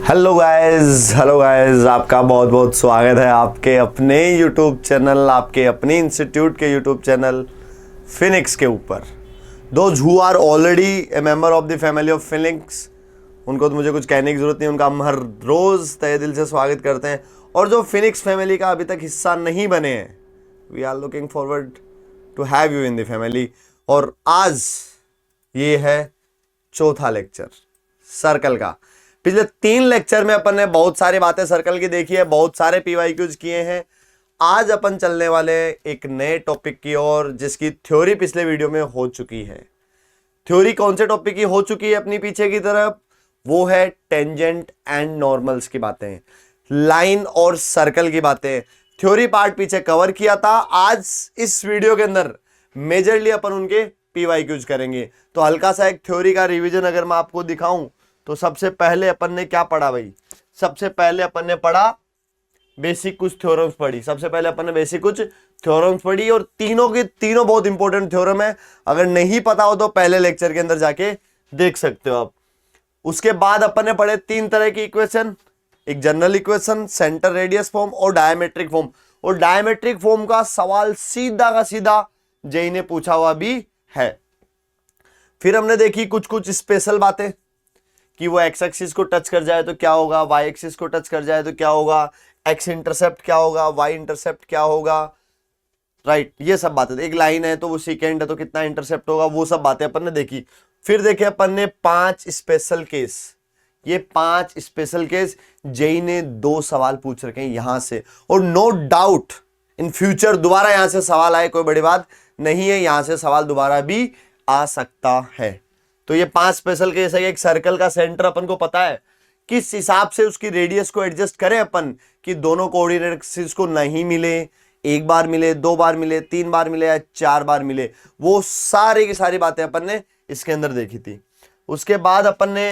Hello guys, आपका बहुत बहुत स्वागत है आपके अपने यूट्यूब चैनल, आपके अपने इंस्टीट्यूट के यूट्यूब चैनल फिनिक्स के ऊपर। Those who are already a member of the family of Phoenix, उनको तो मुझे कुछ कहने की जरूरत नहीं, उनका हम हर रोज़ तहे दिल से स्वागत करते हैं। और जो फिनिक्स फैमिली का अभी तक हिस्सा नहीं बने हैं, we are looking forward to have you in the family. और आज ये है चौथा लेक्चर सर्कल का। पिछले 3 लेक्चर में अपन ने बहुत सारी बातें सर्कल की देखी है, बहुत सारे पीवाईक्यूज किए हैं। आज अपन चलने वाले एक नए टॉपिक की ओर, जिसकी थ्योरी पिछले वीडियो में हो चुकी है। थ्योरी कौन से टॉपिक की हो चुकी है अपनी पीछे की तरफ? वो है टेंजेंट एंड नॉर्मल्स की बातें, लाइन और सर्कल की बातें। थ्योरी पार्ट पीछे कवर किया था। आज इस वीडियो के अंदर मेजरली अपन उनके पीवाईक्यूज करेंगे। तो हल्का सा एक थ्योरी का रिवीजन अगर मैं आपको दिखाऊं तो सबसे पहले अपन ने क्या पढ़ा भाई? सबसे पहले अपन ने पढ़ा बेसिक कुछ थ्योरम्स पढ़ी। सबसे पहले अपन ने बेसिक कुछ थ्योरम्स पढ़ी और तीनों के तीनों बहुत इंपॉर्टेंट थ्योरम है। अगर नहीं पता हो तो पहले लेक्चर के अंदर जाके देख सकते हो आप। उसके बाद अपन ने पढ़े 3 तरह की इक्वेशन, एक general equation, centre radius form और डायमेट्रिक फॉर्म। और डायमेट्रिक फॉर्म का सवाल सीधा का सीधा जेई ने पूछा हुआ भी है। फिर हमने देखी कुछ कुछ स्पेशल बातें कि वो एक्स एक्सिस को टच कर जाए तो क्या होगा, वाई एक्सिस को टच कर जाए तो क्या होगा, एक्स इंटरसेप्ट क्या होगा, वाई इंटरसेप्ट क्या होगा, राइट। ये सब बातें, एक लाइन है तो वो सेकेंड है तो कितना इंटरसेप्ट होगा, वो सब बातें अपन ने देखी। फिर देखे अपन ने 5 स्पेशल केस। ये 5 स्पेशल केस जेई ने 2 सवाल पूछ रखे हैं यहां से। और नो डाउट इन फ्यूचर दोबारा यहां से सवाल आए, कोई बड़ी बात नहीं है, यहां से सवाल दोबारा भी आ सकता है। तो ये 5 स्पेशल केस है। एक सर्कल का सेंटर अपन को पता है, किस हिसाब से उसकी रेडियस को एडजस्ट करें अपन कि दोनों कोऑर्डिनेट एक्सिस को नहीं मिले, 1 बार मिले, 2 बार मिले, 3 बार मिले या 4 बार मिले, वो सारी की सारी बातें अपन ने इसके अंदर देखी थी। उसके बाद अपन ने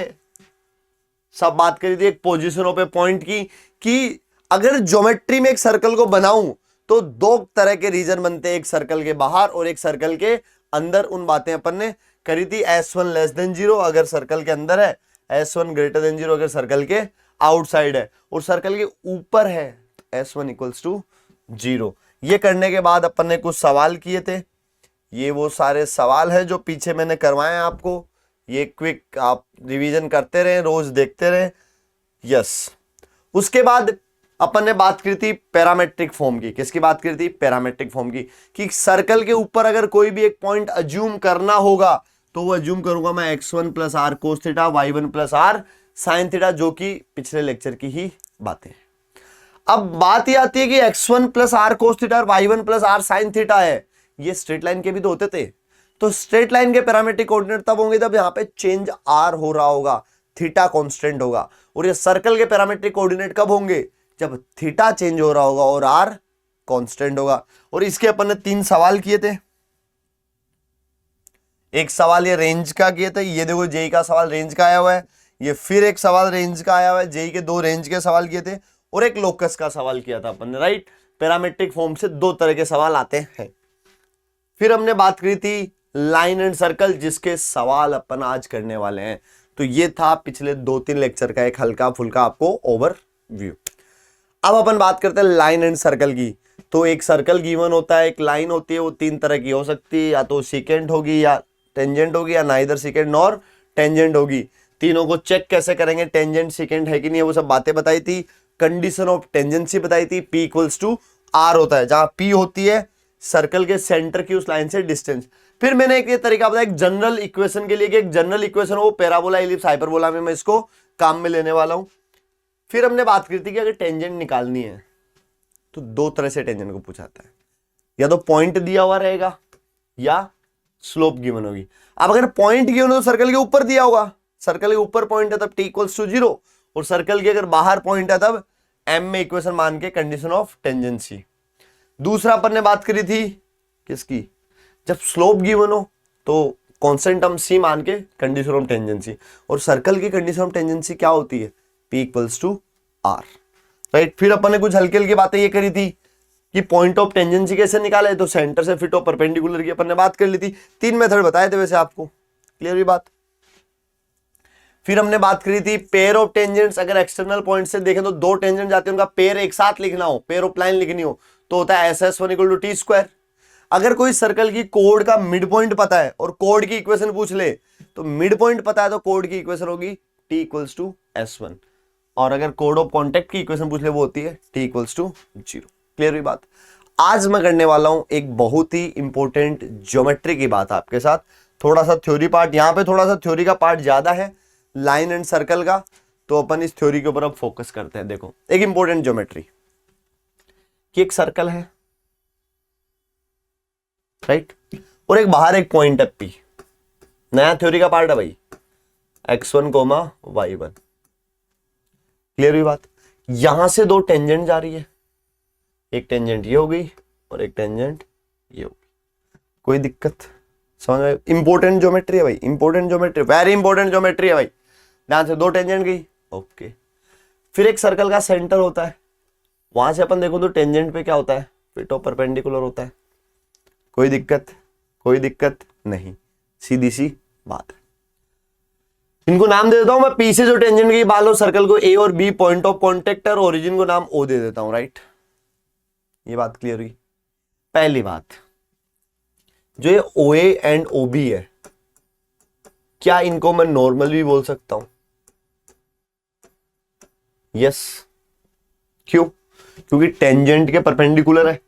सब बात करी थी एक पोजिशनों पे पॉइंट की, कि अगर ज्योमेट्री में एक सर्कल को बनाऊं तो 2 तरह के रीजन बनते हैं, एक सर्कल के बाहर और एक सर्कल के अंदर। उन बातें अपन ने करी थी। S1 लेस देन 0 अगर सर्कल के अंदर है, S1 ग्रेटर देन 0 अगर सर्कल के आउटसाइड है, और सर्कल के ऊपर है S1 इक्वल्स टू 0। ये करने के बाद अपन ने कुछ सवाल किए थे। ये वो सारे सवाल हैं जो पीछे मैंने करवाए हैं आपको। ये क्विक आप रिवीजन करते रहे, रोज देखते रहे। यस। उसके बाद अपन ने बात की थी पैरामेट्रिक फॉर्म की। किसकी बात की थी? पैरामेट्रिक फॉर्म की, कि सर्कल के ऊपर अगर कोई भी एक पॉइंट अज्यूम करना होगा तो वो अज्यूम करूंगा मैं x1 plus r cos theta, y1 plus r sine theta, जो कि पिछले लेक्चर की ही बातें हैं। अब बात ये आती है कि x1 plus r cos theta और y1 plus r sine theta है, ये स्ट्रेट लाइन के भी तो होते थे। तो स्ट्रेट लाइन के पैरामेट्रिक कोऑर्डिनेट तब होंगे जब यहाँ पे चेंज आर हो रहा होगा, थीटा कॉन्स्टेंट होगा। और ये सर्कल के पैरामेट्रिक कोऑर्डिनेट कब होंगे? जब थीटा चेंज हो रहा होगा और आर कांस्टेंट होगा। और इसके अपन ने 3 सवाल किए थे। एक सवाल ये रेंज का किए थे, ये देखो जेई का सवाल रेंज का आया हुआ है। ये फिर एक सवाल रेंज का आया हुआ है, जेई के 2 रेंज के सवाल किए थे, और एक लोकस का सवाल किया था अपन ने, राइट। पैरामेट्रिक फॉर्म से 2 तरह के सवाल आते हैं। फिर हमने बात करी थी लाइन एंड सर्कल, जिसके सवाल अपन आज करने वाले हैं। तो ये था पिछले 2-3 लेक्चर का एक हल्का फुल्का आपको ओवरव्यू। अब अपन बात करते हैं लाइन एंड सर्कल की। तो एक सर्कल गिवन होता है, एक लाइन होती है, वो 3 तरह की हो सकती है, या तो सीकेंट होगी, या टेंजेंट होगी, या नाइदर सीकेंट नॉर टेंजेंट होगी। तीनों को चेक कैसे करेंगे, टेंजेंट सीकेंट है कि नहीं है, वो सब बातें बताई थी। कंडीशन ऑफ टेंजेंसी बताई थी, P इक्वल्स टू R होता है, जहां P होती है सर्कल के सेंटर की उस लाइन से डिस्टेंस। फिर मैंने एक ये तरीका बताया एक जनरल इक्वेशन के लिए, कि एक जनरल इक्वेशन हो पैराबोला, इलिप्स, हाइपरबोला में मैं इसको काम में लेने वाला हूं। फिर हमने बात की थी कि अगर टेंजेंट निकालनी है तो 2 तरह से टेंजेंट को पूछाता है, या तो पॉइंट दिया हुआ रहेगा या स्लोप गिवन होगी। अब अगर पॉइंट गिवन हो तो सर्कल के ऊपर दिया होगा, सर्कल के ऊपर पॉइंट है तब t इक्वल्स टू 0, और सर्कल के अगर बाहर पॉइंट है तब m में इक्वेशन मान के कंडीशन ऑफ टेंजेंसी। दूसरा अपन ने बात करी थी किसकी? जब स्लोप गिवन हो तो कांस्टेंट टर्म c मान के कंडीशन ऑफ टेंजेंसी, और सर्कल की कंडीशन ऑफ टेंजेंसी क्या होती है? P equals to R, right. फिर अपन ने कुछ हल्की हल्की बातें ये करी थी कि पॉइंट ऑफ टेंजेंसी कैसे निकाले, तो सेंटर से फिट हो परपेंडिकुलर की अपन ने बात कर ली थी। 3 मेथड बताए थे वैसे आपको, क्लियर हुई बात। फिर हमने बात करी थी पेयर ऑफ टेंजेंट्स, अगर एक्सटर्नल पॉइंट से देखें तो दो टेंजेंट जाते हैं, उनका पेयर एक साथ लिखना हो, पेयर ऑफ लाइन लिखनी हो, तो होता है SS1 equal to T square. अगर कोई सर्कल की कोड का मिड पॉइंट पता है और कोड की इक्वेशन पूछ ले, तो मिड पॉइंट पता है तो कोड की इक्वेशन होगी T इक्वल्स टू S1, और अगर कोड ऑफ कॉन्टेक्ट की इक्वेशन पूछ ले वो होती है T इक्वल्स टू 0। क्लियर हुई बात? आज मैं करने वाला हूं एक बहुत ही इंपॉर्टेंट ज्योमेट्री की बात आपके साथ, थोड़ा सा थ्योरी पार्ट, यहां पे थोड़ा सा थ्योरी का पार्ट ज्यादा है लाइन एंड सर्कल का, तो अपन इस थ्योरी के ऊपर अब फोकस करते हैं। देखो एक इंपॉर्टेंट ज्योमेट्री कि एक सर्कल है, राइट, और एक बाहर एक पॉइंट है P, नया थ्योरी का पार्ट है भाई, x1, y1। क्लियर हुई बात? यहां से दो टेंजेंट जा रही है, एक टेंजेंट ये हो गई और एक टेंजेंट ये हो गई, कोई दिक्कत? समझ में? इंपॉर्टेंट ज्योमेट्री है भाई, important geometry, very important geometry है भाई। ध्यान से, दो टेंजेंट गई, ओके। फिर एक सर्कल का सेंटर होता है, वहां से अपन देखो तो टेंजेंट पे क्या होता है, फिर टॉप परपेंडिकुलर होता है। कोई दिक्कत? कोई दिक्कत नहीं, सीधी सी बात है। इनको नाम दे देता हूं मैं, पी से जो टेंजेंट की बाल हो सर्कल को A और B पॉइंट ऑफ कॉन्टेक्ट और ओरिजिन को नाम O दे देता हूं, राइट। ये बात क्लियर हुई? पहली बात, जो ये OA एंड OB है, क्या इनको मैं नॉर्मल भी बोल सकता हूं? यस। क्यों? क्योंकि टेंजेंट के परपेंडिकुलर है,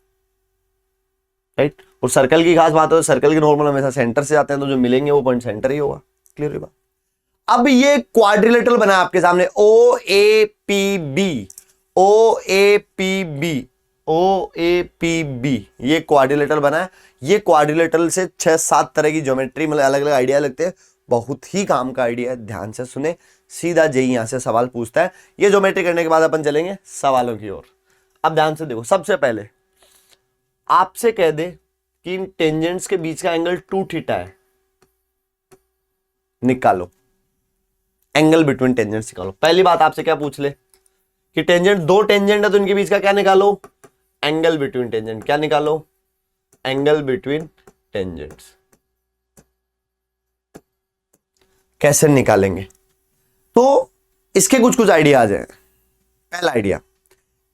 राइट। और सर्कल की खास बात है, सर्कल के नॉर्मल हमेशा सेंटर से आते हैं, तो जो मिलेंगे वो पॉइंट सेंटर ही होगा। क्लियर हुई बात? अब ये क्वाड्रिलेटरल बना आपके सामने, OAPB, OAPB, OAPB, ये क्वाड्रिलेटरल बना है। ये क्वाड्रिलेटरल से 6-7 तरह की ज्योमेट्री, मतलब अलग अलग आइडिया लगते हैं, बहुत ही काम का आइडिया है। ध्यान से सुने, सीधा जेई यहां से सवाल पूछता है। ये ज्योमेट्री करने के बाद अपन चलेंगे सवालों की ओर। अब ध्यान से देखो, सबसे पहले आपसे कह दे कि इन टेंजेंट्स के बीच का एंगल 2 थीटा है, निकालो एंगल बिटवीन टेंजेंट्स निकालो। पहली बात आपसे क्या पूछ ले कि टेंजेंट, दो टेंजेंट है तो इनके बीच का क्या निकालो, एंगल बिटवीन टेंजेंट। क्या निकालो? Angle between tangents. कैसे निकालेंगे? तो इसके कुछ कुछ आइडिया आ जाए। पहला आइडिया,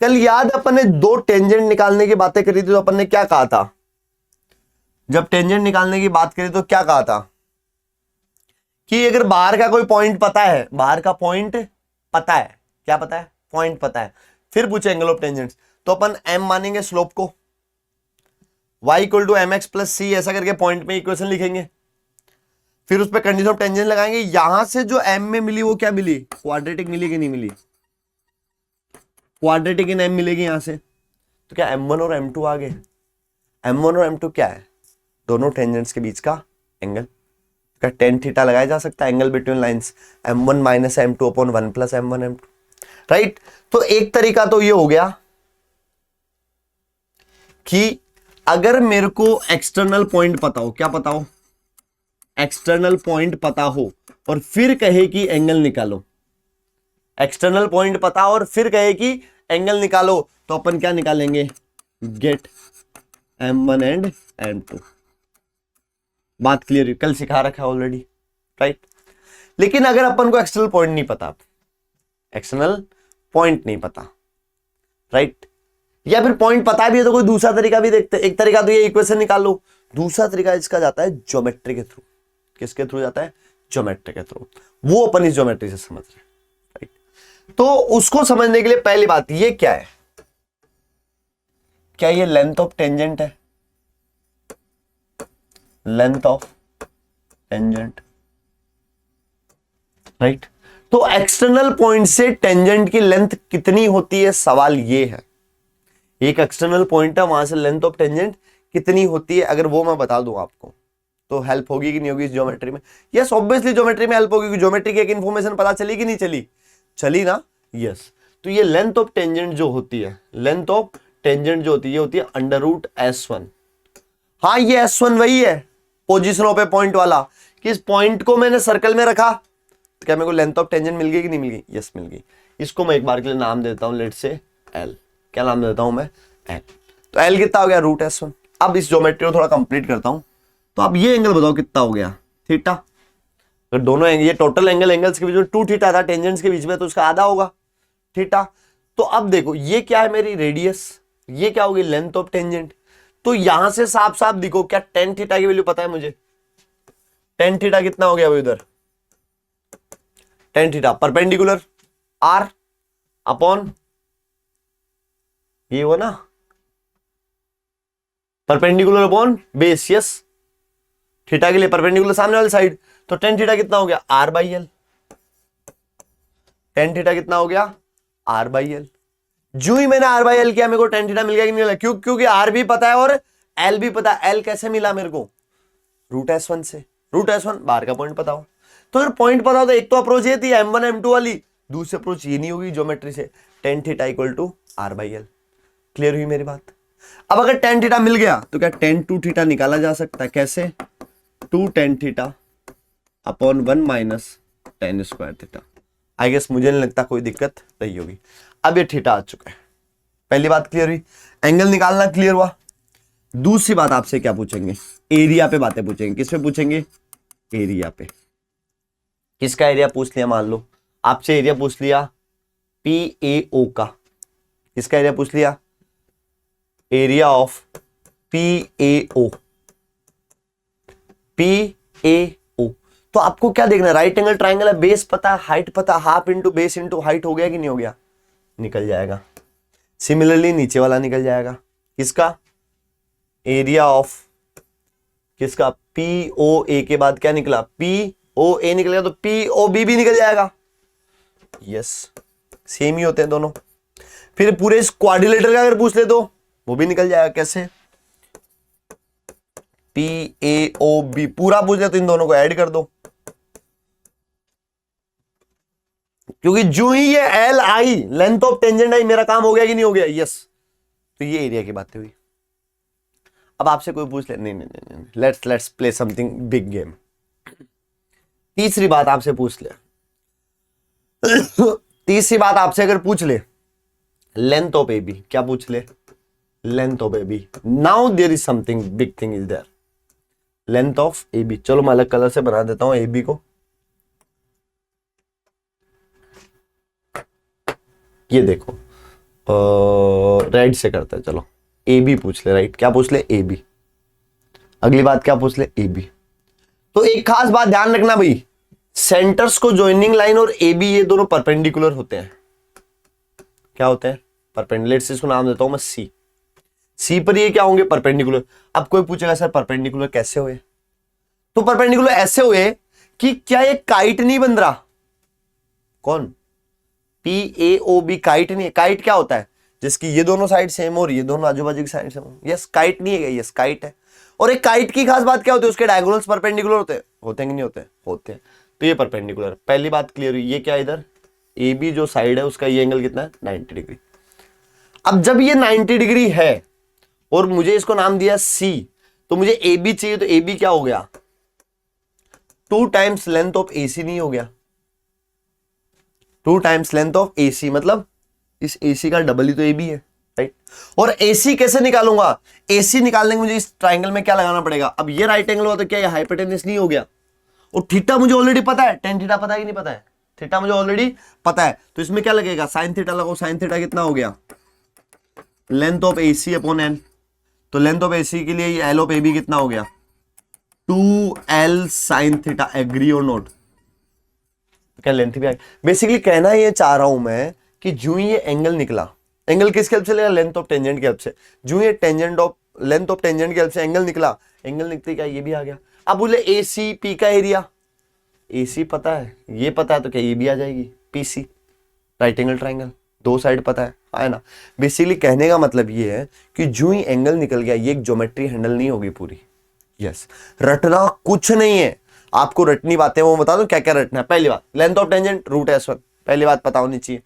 कल याद अपन ने दो टेंजेंट निकालने की बातें करी थी, तो अपन ने क्या कहा था? जब टेंजेंट निकालने की बात करी तो क्या कहा था कि अगर बाहर का कोई पॉइंट पता है, बाहर का पॉइंट पता है, क्या पता है? पॉइंट पता है। फिर पूछे एंगल ऑफ टेंजेंट्स, तो अपन m मानेंगे स्लोप को, y equal to mx plus c, ऐसा करके पॉइंट में इक्वेशन लिखेंगे। फिर उस पर कंडीशन ऑफ टेंजेंट लगाएंगे। यहां से जो m में मिली वो क्या मिली? क्वाड्रेटिक मिली कि नहीं मिली? क्वाड्रेटिक इन m मिलेगी यहां से। तो क्या m1 और m2 आ गए? m1 और m2 क्या है? दोनों टेंजेंट्स के बीच का एंगल। क्या tan थीटा लगाया जा सकता है? Angle between lines m1 minus m2 upon 1 plus m1 m2, right. तो एक तरीका तो ये हो गया कि अगर मेरे को एक्सटर्नल पॉइंट पता हो, क्या पता हो? एक्सटर्नल पॉइंट पता हो और फिर कहे कि एंगल निकालो, एक्सटर्नल पॉइंट पता और फिर कहे कि एंगल निकालो, तो अपन क्या निकालेंगे? Get m1 and m2। बात क्लियर है? कल सिखा रखा है ऑलरेडी, राइट। लेकिन अगर अपन को एक्सटर्नल पॉइंट नहीं पता, एक्सटर्नल पॉइंट नहीं पता, राइट, या फिर पॉइंट पता भी है तो कोई दूसरा तरीका भी देखते हैं। एक तरीका तो ये इक्वेशन निकाल लो, दूसरा तरीका इसका जाता है ज्योमेट्री के थ्रू। किसके थ्रू जाता है? ज्योमेट्री के थ्रू। वो अपन इस ज्योमेट्री से समझ रहे हैं, राइट। तो उसको समझने के लिए पहली बात, ये क्या है? क्या ये लेंथ ऑफ टेंजेंट है? Length of tangent, right. तो एक्सटर्नल पॉइंट से टेंजेंट की लेंथ कितनी होती है, सवाल ये है। एक एक्सटर्नल पॉइंट है, वहां से लेंथ ऑफ टेंजेंट कितनी होती है, अगर वो मैं बता दूं आपको तो हेल्प होगी कि नहीं होगी इस ज्योमेट्री में? यस, ऑब्वियसली ज्योमेट्री में हेल्प होगी, क्योंकि ज्योमेट्री की एक इंफॉर्मेशन पता चली कि नहीं चली? चली ना? यस। तो ये लेंथ ऑफ टेंजेंट जो होती है, लेंथ ऑफ टेंजेंट जो होती है अंडर रूट S1। हाँ, ये S1 वही है पोजिशनों पे पॉइंट वाला, कि इस पॉइंट को मैंने सर्कल में रखा तो क्या मेरे को लेंथ ऑफ टेंजेंट मिल गई कि नहीं मिल गई? यस, मिल गई। इसको मैं एक बार के लिए नाम देता हूं, लेट से L। क्या नाम देता हूं मैं? L। तो L कितना हो गया? Root S1। अब इस ज्योमेट्री को थोड़ा कंप्लीट करता हूं, तो अब ये एंगल बताओ कितना हो गया? थीटा, अगर दोनों ये टोटल एंगल्स के बीच में 2 थीटा था टेंजेंट्स के बीच में, तो उसका आधा होगा थीटा। तो अब देखो ये क्या है मेरी रेडियस, ये क्या होगी लेंथ ऑफ टेंजेंट। तो यहां से साफ साफ दिखो क्या टेन थीटा की वैल्यू पता है मुझे, टेन थीटा कितना हो गया वो इधर, टेन थीटा परपेंडिकुलर आर अपॉन ये वो ना perpendicular upon base, yes theta के लिए परपेंडिकुलर सामने वाली साइड, तो टेन थीटा कितना हो गया r by l, tan theta कितना हो गया आर बाई एल। जो ही मैंने आर बाई एल किया मेरे को टेन थीटा मिल गया कि नहीं मिला, क्योंकि आर भी पता है और एल भी पता है। एल कैसे मिला मेरे को, रूट एस वन से, रूट एस वन बाहर का पॉइंट पता हो। तो अगर पॉइंट पता हो तो एक तो अप्रोच ये थी M1 M2 वाली, दूसरी अप्रोच ये नहीं होगी ज्योमेट्री से, tan theta equal to r by l. Clear हुई मेरी बात। अब अगर टेन थीटा मिल गया तो क्या टेन टू थीटा निकाला जा सकता है, कैसे, two tan theta upon 1 minus tan square theta. I guess मुझे नहीं लगता कोई दिक्कत नहीं होगी। अब ये थीटा आ चुका है, पहली बात क्लियर हुई, एंगल निकालना क्लियर हुआ। दूसरी बात आपसे क्या पूछेंगे, एरिया पे बातें पूछेंगे। किस पे पूछेंगे, एरिया पे। किसका एरिया पूछ लिया, मान लो आपसे एरिया पूछ लिया PAO का, किसका एरिया पूछ लिया, एरिया ऑफ PAO, PAO। तो आपको क्या देखना है, राइट एंगल ट्राइंगल है, बेस पता है, हाइट पता, half into base into height हो गया कि नहीं हो गया, निकल जाएगा। सिमिलरली नीचे वाला निकल जाएगा, किसका, एरिया ऑफ किसका, POA के बाद क्या निकला, POA निकलेगा, तो POB भी निकल जाएगा। यस सेम ही होते हैं दोनों। फिर पूरे इस क्वाड्रिलेटर का अगर पूछ ले तो वो भी निकल जाएगा, कैसे, PAOB पूरा पूछ ले तो इन दोनों को ऐड कर दो, क्योंकि जो ही ये L I length of tangent I मेरा काम हो गया कि नहीं हो गया, यस। तो ये एरिया की बातें हुई। अब आपसे कोई पूछ ले, नहीं नहीं नहीं नहीं, let's play something big game. तीसरी बात आपसे पूछ ले तीसरी बात आपसे अगर पूछ ले लेंथ ऑफ AB, क्या पूछ ले, length of AB। Now there is something big thing is there, length of AB। चलो मैं अलग कलर से बना देता हूं AB को, ये देखो राइट से करते हैं, चलो AB पूछ ले, राइट क्या पूछ ले AB। अगली बात क्या पूछ ले AB। तो एक खास बात ध्यान रखना भाई, सेंटर्स को जॉइनिंग लाइन और AB ये दोनों परपेंडिकुलर होते हैं। क्या होते हैं, परपेंडिकुलर। इसको नाम देता हूं मैं C पर ये क्या होंगे, परपेंडिकुलर। अब कोई पूछेगा सर परपेंडिकुलर कैसे हुए, तो परपेंडिकुलर ऐसे हुए कि क्या ये काइट नहीं बन रहा, कौन, PAOB काइट नहीं है। काइट क्या होता है, जिसकी ये दोनों साइड सेम और ये दोनों आजू बाजू की साइड सेम। यस काइट नहीं है, यस काइट है। और एक काइट की खास बात क्या होती है, उसके डायगोनल्स परपेंडिकुलर होते हैं, होते हैं कि नहीं होते, होते हैं। तो ये परपेंडिकुलर, पहली बात क्लियर हुई। ये क्या इधर AB जो साइड है उसका ये एंगल कितना है, 90 डिग्री। अब जब ये 90 डिग्री है और मुझे इसको नाम दिया C, तो मुझे AB चाहिए, तो AB क्या हो गया, 2 टाइम्स लेंथ ऑफ AC नहीं हो गया, 2 टाइम्स लेंथ ऑफ AC, मतलब इस AC का डबल ही तो AB है, राइट। और AC कैसे निकालूंगा, AC निकालने के मुझे इस ट्राइंगल में क्या लगाना पड़ेगा। अब ये राइट एंगल हुआ तो क्या ये हाइपोटेन्यूस नहीं हो गया, और थीटा मुझे ऑलरेडी पता है, टेन थीटा पता है कि नहीं पता है, थीटा मुझे ऑलरेडी पता है। तो इसमें क्या लगेगा, साइन थीटा लगाओ, साइन थीटा कितना हो गया, length of AC upon L। तो लेंथ ऑफ AC के लिए ये L ऑफ AB कितना हो गया, 2L साइन थीटा। एग्री और नोट, क्या लेंथ भी आ गई। बेसिकली कहना ये चाह रहा हूं मैं कि जो ही ये एंगल निकला, एंगल किसके हेल्प से लेगा, लेंथ ऑफ टेंजेंट की हेल्प से। जो ये tangent of length of tangent की हेल्प से एंगल निकला, एंगल निकलते क्या ये भी आ गया। अब बोले ACP का एरिया, AC पता है, ये पता है, तो क्या ये भी आ जाएगी PC, राइट एंगल ट्राइंगल, दो साइड पता है ना। बेसिकली कहने का मतलब ये है कि जो ही एंगल निकल गया ये एक ज्योमेट्री हैंडल नहीं होगी पूरी। यस रटना कुछ नहीं है, आपको रटनी बातें वो बता दो क्या क्या रटना है। पहली बात length of tangent root S1, पहली बात पता होनी चाहिए।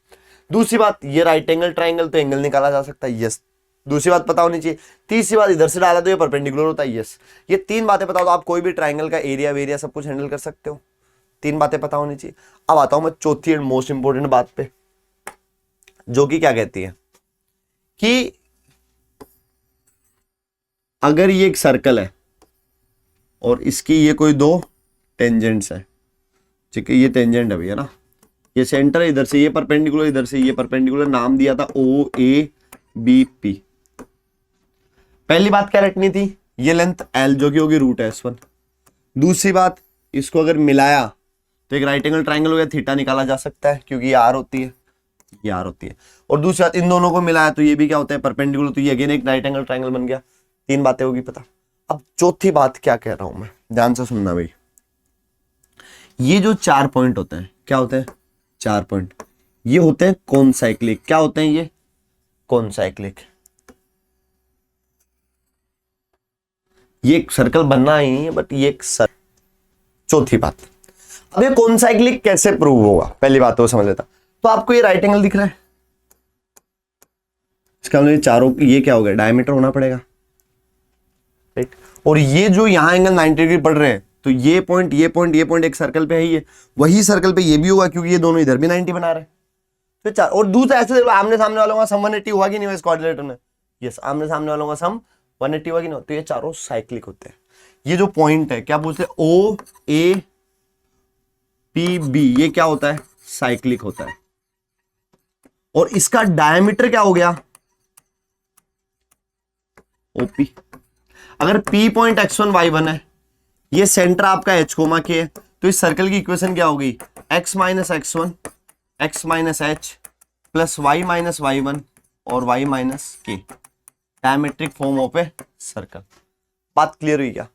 दूसरी बात ये राइट एंगल ट्राइंगल, तो एंगल निकाला जा सकता है, यस, दूसरी बात पता होनी चाहिए। तीसरी बात इधर से डाला तो ये परपेंडिकुलर होता है, यस। ये 3 बातें पता हो तो आप कोई भी ट्राइंगल का एरिया वेरिया सब कुछ हैंडल कर सकते हो। 3 बातें पता होनी चाहिए। अब आता हूं मैं चौथी एंड मोस्ट इंपोर्टेंट बात पे, जो कि क्या कहती है कि अगर ये एक सर्कल है और इसकी ये कोई 2 टेंजेंट्स है, ठीक है, ये टेंजेंट है भैया ना, ये सेंटर है, इधर से ये परपेंडिकुलर, इधर से ये परपेंडिकुलर, नाम दिया था ओ ए बी पी। पहली बात क्या रखनी थी, ये लेंथ एल जो कि होगी रूट एस वन। दूसरी बात, इसको अगर मिलाया तो एक राइट एंगल ट्राइंगल हो गया, थीटा निकाला जा सकता है क्योंकि ये आर होती है, ये आर होती है। और दूसरी बात, इन दोनों को मिलाया तो ये भी क्या होता है, परपेंडिकुलर, तो ये अगेन एक राइट एंगल ट्राइंगल बन गया। 3 बातें होगी पता। अब चौथी बात क्या कह रहा हूं मैं, ध्यान से सुनना भाई। ये जो 4 पॉइंट होते हैं, क्या होते हैं, 4 पॉइंट, ये होते हैं कॉनसाइक्लिक। क्या होते हैं ये, कॉनसाइक्लिक। ये एक सर्कल बनना ही नहीं है, बट ये एक चौथी बात, अब ये कॉनसाइक्लिक कैसे प्रूव होगा, पहली बात तो समझ लेता। तो आपको ये राइट एंगल दिख रहा है, इसका मतलब चारों, ये क्या हो गया, डायमीटर होना पड़ेगा, राइट। और ये जो यहां एंगल 90 डिग्री पड़ रहे हैं, तो ये पॉइंट, ये पॉइंट, ये पॉइंट एक सर्कल पे है ही है, वही सर्कल पे ये भी होगा क्योंकि ये दोनों इधर भी 90 बना रहे हैं। तो चार, और दूसरा ऐसे आमने सामने वालों का सम 180 हुआ कि नहीं इस क्वाड्रिलेटरल में, यस, आमने सामने वालों का सम 180 हुआ कि नहीं। तो ये चारों साइक्लिक होते हैं। ये जो पॉइंट है, क्या बोलते हैं, ओ ए पी बी, ये क्या होता है, साइक्लिक होता है। और इसका डायमीटर क्या हो गया, ओपी। अगर पी पॉइंट x1 y1 है, ये सेंटर आपका h कोमा के है, तो इस सर्कल की इक्वेशन क्या होगी, x minus x1 x minus h plus y minus y1 और y minus k, diametric form of a circle. बात क्लियर हुई क्या।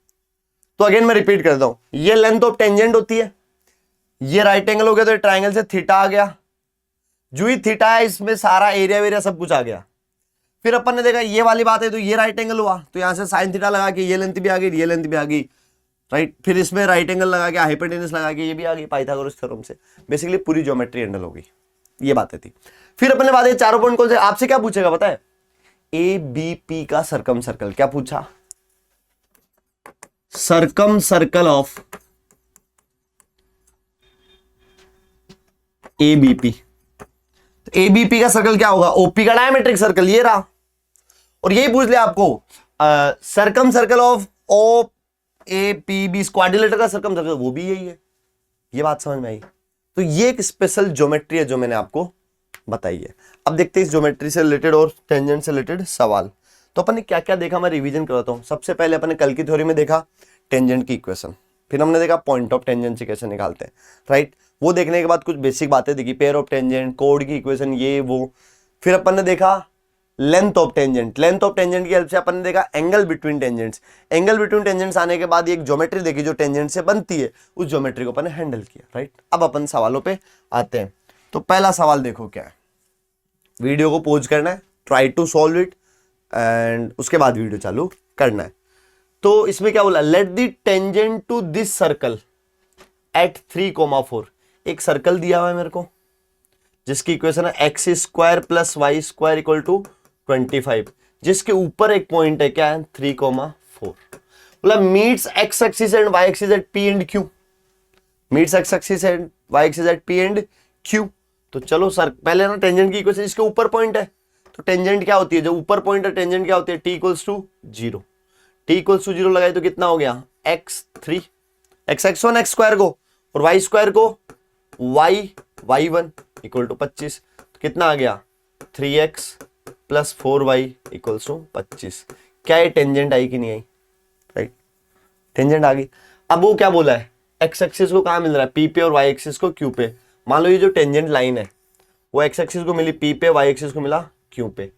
तो अगेन मैं रिपीट करता हूं, ये लेंथ ऑफ टेंजेंट होती है, ये राइट एंगल हो गया तो ट्राइंगल से थीटा आ गया, जो ही थीटा है इसमें सारा एरिया वेरिया सब कुछ आ गया। फिर अपन ने देखा ये वाली बात है, तो ये राइट एंगल हुआ, तो यहां से साइन थीटा लगा के ये लेंथ भी आ गई, ये लेंथ भी आ गई, राइट। फिर इसमें राइट एंगल लगा के हाइपोटेनस लगा के ये भी आ गई पाइथागोरस थ्योरम से, बेसिकली पूरी ज्योमेट्री हैंडल हो गई। ये बातें थी। फिर अपन ने बात है चारों पॉइंट कौन से, आपसे क्या पूछेगा पता है, ए बी पी का सर्कम सर्कल, क्या पूछा, सर्कम सर्कल ऑफ एबीपी। तो एबीपी का सर्कल क्या होगा, ओपी का डायमेट्रिक सर्कल, ये रहा। और यही पूछ लिया आपको, circumcircle of O A P B, quadrilateral का सर्कम सर्कल, वो भी यही है। ये बात समझ में आई। तो ये एक स्पेशल ज्योमेट्री है जो मैंने आपको बताई है। अब देखते हैं इस ज्योमेट्री से रिलेटेड और टेंजेंट से रिलेटेड सवाल। तो अपन ने क्या क्या देखा, मैं रिवीजन कराता हूं। सबसे पहले अपन ने कल की थ्योरी में देखा टेंजेंट की इक्वेशन, फिर हमने देखा पॉइंट ऑफ टेंजेंसी कैसे निकालते हैं, राइट। वो देखने के बाद कुछ बेसिक बातें देखी, पेयर ऑफ टेंजेंट, कोड की इक्वेशन, ये वो। फिर अपन ने देखा length of tangent, length of tangent की हेल्प से अपन ने देखा angle between tangents, angle between tangents आने के बाद एक ज्योमेट्री देखी जो टेंजेंट से बनती है, उस ज्योमेट्री को अपन ने हैंडल किया, राइट। अब अपन सवालों पे आते हैं। तो पहला सवाल देखो क्या है, वीडियो को पॉज करना है, try to solve it and उसके बाद वीडियो चालू करना है। तो इसमें क्या बोला, let the tangent to this circle at 3,4, एक सर्कल दिया हुआ है मेरे को जिसकी इक्वेशन है x square plus y square equal to 25, जिसके ऊपर एक पॉइंट है, क्या है, 3,4। बोला meets x axis and y axis at P and Q, meets x axis and y axis at P and Q. तो चलो सर पहले ना टेंजेंट की इक्वेशन, इसके ऊपर पॉइंट है तो टेंजेंट क्या होती है, जो ऊपर पॉइंट है टेंजेंट क्या होती है, T equals to 0, T equals to 0 लगाए तो कितना हो गया, x3, x1 एक्स स्क्वायर को और y स्क्वायर को y1 इक्वल टू 25, तो कितना आ गया 3x plus 4y equals to 25। क्या ये टेंजेंट आई कि नहीं आई, राइट, टेंजेंट आ गई। अब वो क्या बोला है, x एक्सिस को कहां मिल रहा है, p पे, और y एक्सिस को q पे। मान लो ये जो टेंजेंट लाइन है वो x एक्सिस को मिली p पे, y एक्सिस को मिला q पे।